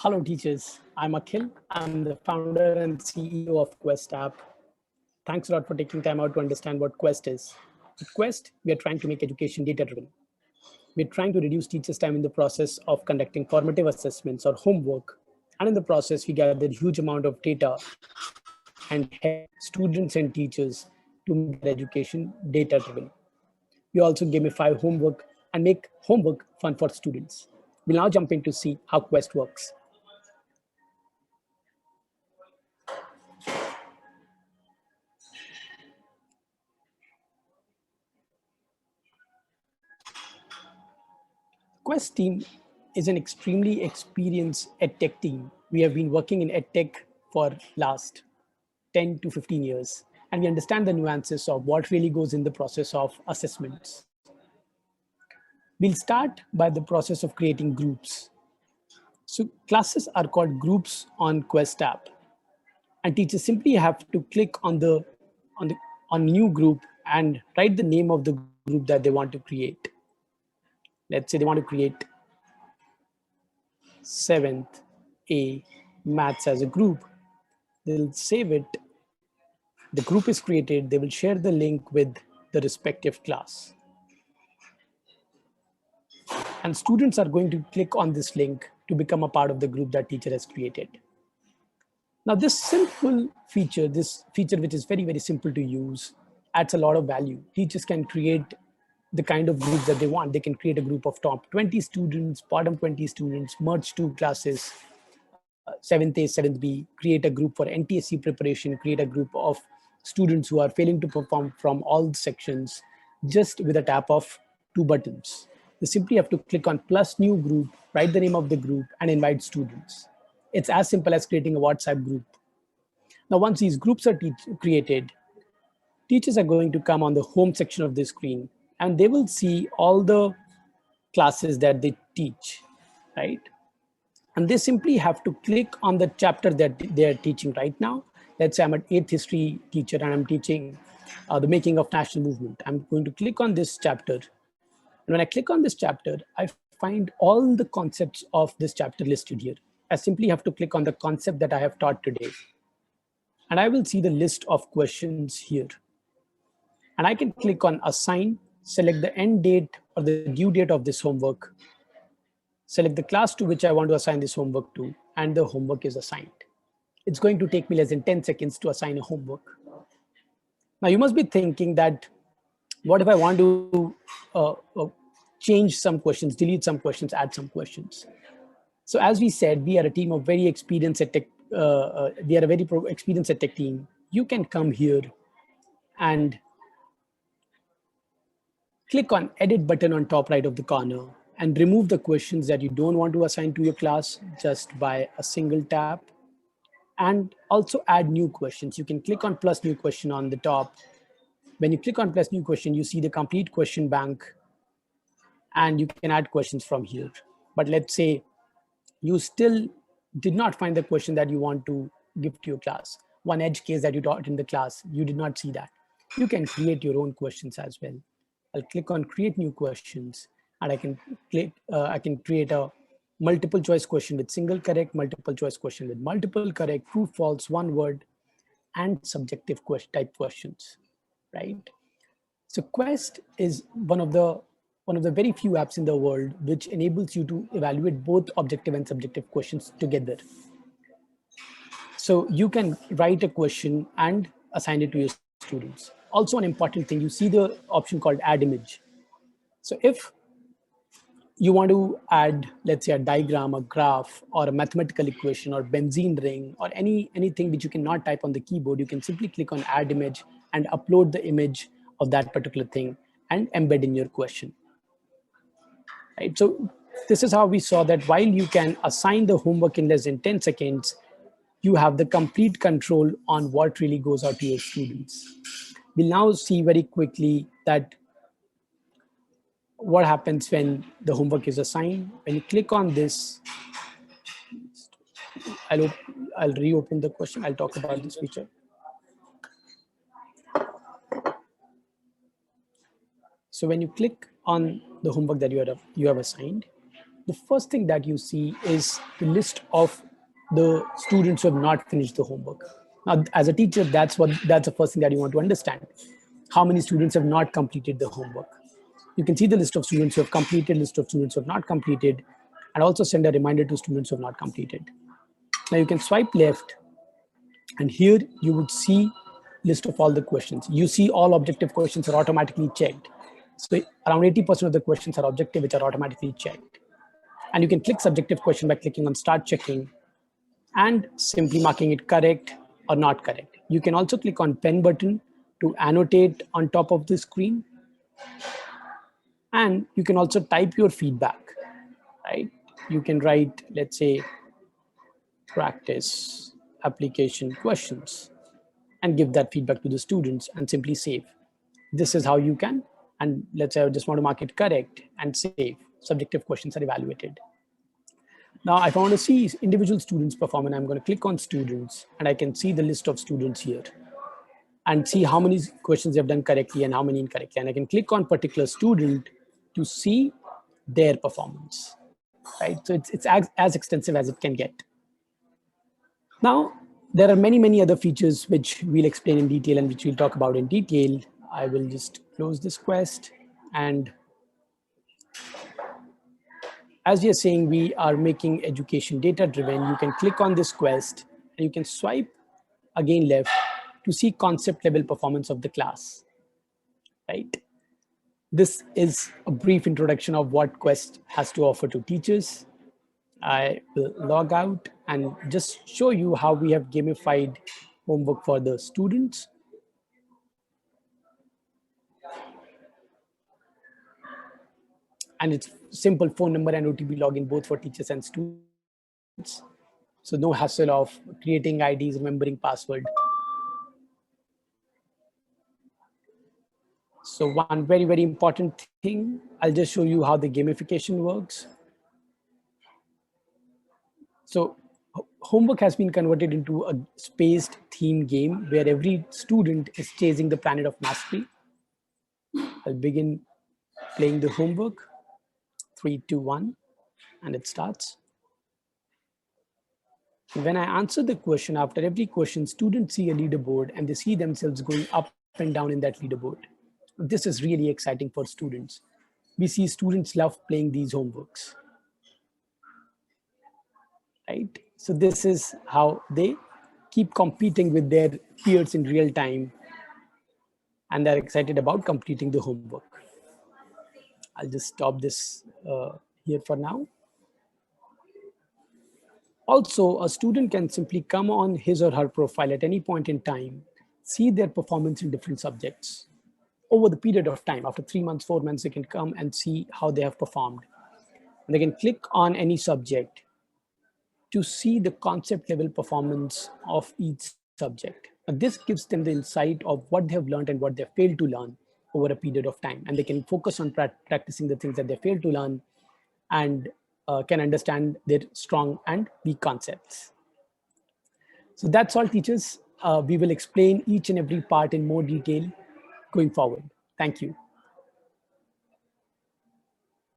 Hello teachers, I'm Akhil. I'm the founder and CEO of Questt app. Thanks a lot for taking time out to understand what Questt is. With Questt, we are trying to make education data-driven. We're trying to reduce teachers' time in the process of conducting formative assessments or homework. And in the process, we gather a huge amount of data and help students and teachers to make their education data-driven. We also gamify homework and make homework fun for students. We'll now jump in to see how Questt works. Quest team is an extremely experienced edtech team. We have been working in edtech for last 10 to 15 years, and we understand the nuances of what really goes in the process of assessments. We'll start by the process of creating groups. So classes are called groups on Quest app, and teachers simply have to click on the on new group and write the name of the group that they want to create. Let's say they want to create 7th A maths as a group. They'll save it. The group is created. They will share the link with the respective class. And students are going to click on this link to become a part of the group that teacher has created. Now this simple feature, this feature which is very, very simple to use, adds a lot of value. Teachers can create the kind of groups that they want. They can create a group of top 20 students, bottom 20 students, merge two classes, 7th A, 7th B, create a group for NTSC preparation, create a group of students who are failing to perform from all sections, just with a tap of two buttons. You simply have to click on plus new group, write the name of the group, and invite students. It's as simple as creating a WhatsApp group. Now, once these groups are created, teachers are going to come on the home section of the screen, and they will see all the classes that they teach, right? And they simply have to click on the chapter that they are teaching right now. Let's say I'm an 8th history teacher and I'm teaching the making of national movement. I'm going to click on this chapter. And when I click on this chapter, I find all the concepts of this chapter listed here. I simply have to click on the concept that I have taught today. And I will see the list of questions here. And I can click on assign, select the end date or the due date of this homework, select the class to which I want to assign this homework to, and the homework is assigned. It's going to take me less than 10 seconds to assign a homework. Now you must be thinking that, what if I want to change some questions, delete some questions, add some questions? So as we said, we are a team of very experienced at tech, we are a very experienced at tech team. You can come here and click on edit button on top right of the corner and remove the questions that you don't want to assign to your class just by a single tap. And also add new questions. You can click on plus new question on the top. When you click on plus new question, you see the complete question bank and you can add questions from here. But let's say you still did not find the question that you want to give to your class. One edge case that you taught in the class, you did not see that. You can create your own questions as well. I'll click on create new questions and I can create a multiple choice question with single correct, multiple choice question with multiple correct, true, false, one word, and subjective type questions, right? So Quest is one of the very few apps in the world which enables you to evaluate both objective and subjective questions together. So you can write a question and assign it to your students. Also, an important thing, you see the option called add image. So if you want to add, let's say, a diagram, a graph, or a mathematical equation, or benzene ring, or anything which you cannot type on the keyboard, you can simply click on add image and upload the image of that particular thing and embed in your question. Right? So this is how we saw that while you can assign the homework in less than 10 seconds, you have the complete control on what really goes out to your students. We'll now see very quickly that what happens when the homework is assigned. When you click on this, I'll reopen the question. I'll talk about this feature. So when you click on the homework that you have assigned, the first thing that you see is the list of the students who have not finished the homework. Now, as a teacher, that's the first thing that you want to understand. How many students have not completed the homework? You can see the list of students who have completed, list of students who have not completed, and also send a reminder to students who have not completed. Now you can swipe left, and here you would see list of all the questions. You see all objective questions are automatically checked. So around 80% of the questions are objective, which are automatically checked. And you can click subjective question by clicking on start checking and simply marking it correct or not correct. You can also click on pen button to annotate on top of the screen. And you can also type your feedback, right? You can write, let's say, practice application questions and give that feedback to the students and simply save. This is how you can, and let's say I just want to mark it correct and save. Subjective questions are evaluated. Now, if I want to see individual students perform, and I'm going to click on students, and I can see the list of students here and see how many questions they've done correctly and how many incorrectly. And I can click on particular student to see their performance, right? So it's as extensive as it can get. Now, there are many other features which we'll explain in detail and which we'll talk about in detail. I will just close this Questt, and as you're saying, we are making education data driven. You can click on this Questt and you can swipe again left to see concept level performance of the class, right? This is a brief introduction of what Questt has to offer to teachers. I will log out and just show you how we have gamified homework for the students. And it's simple phone number and OTP login both for teachers and students. So no hassle of creating IDs, remembering password. So one very important thing, I'll just show you how the gamification works. So homework has been converted into a spaced theme game where every student is chasing the planet of mastery. I'll begin playing the homework. 3, 2, 1, and it starts. When I answer the question, after every question, students see a leaderboard and they see themselves going up and down in that leaderboard. This is really exciting for students. We see students love playing these homeworks, right? So this is how they keep competing with their peers in real time, and they're excited about completing the homework. I'll just stop this here for now. Also, a student can simply come on his or her profile at any point in time, see their performance in different subjects. Over the period of time, after 3 months, 4 months, they can come and see how they have performed. And they can click on any subject to see the concept level performance of each subject. And this gives them the insight of what they have learned and what they failed to learn over a period of time. And they can focus on practicing the things that they failed to learn and can understand their strong and weak concepts. So that's all, teachers. We will explain each and every part in more detail going forward. Thank you.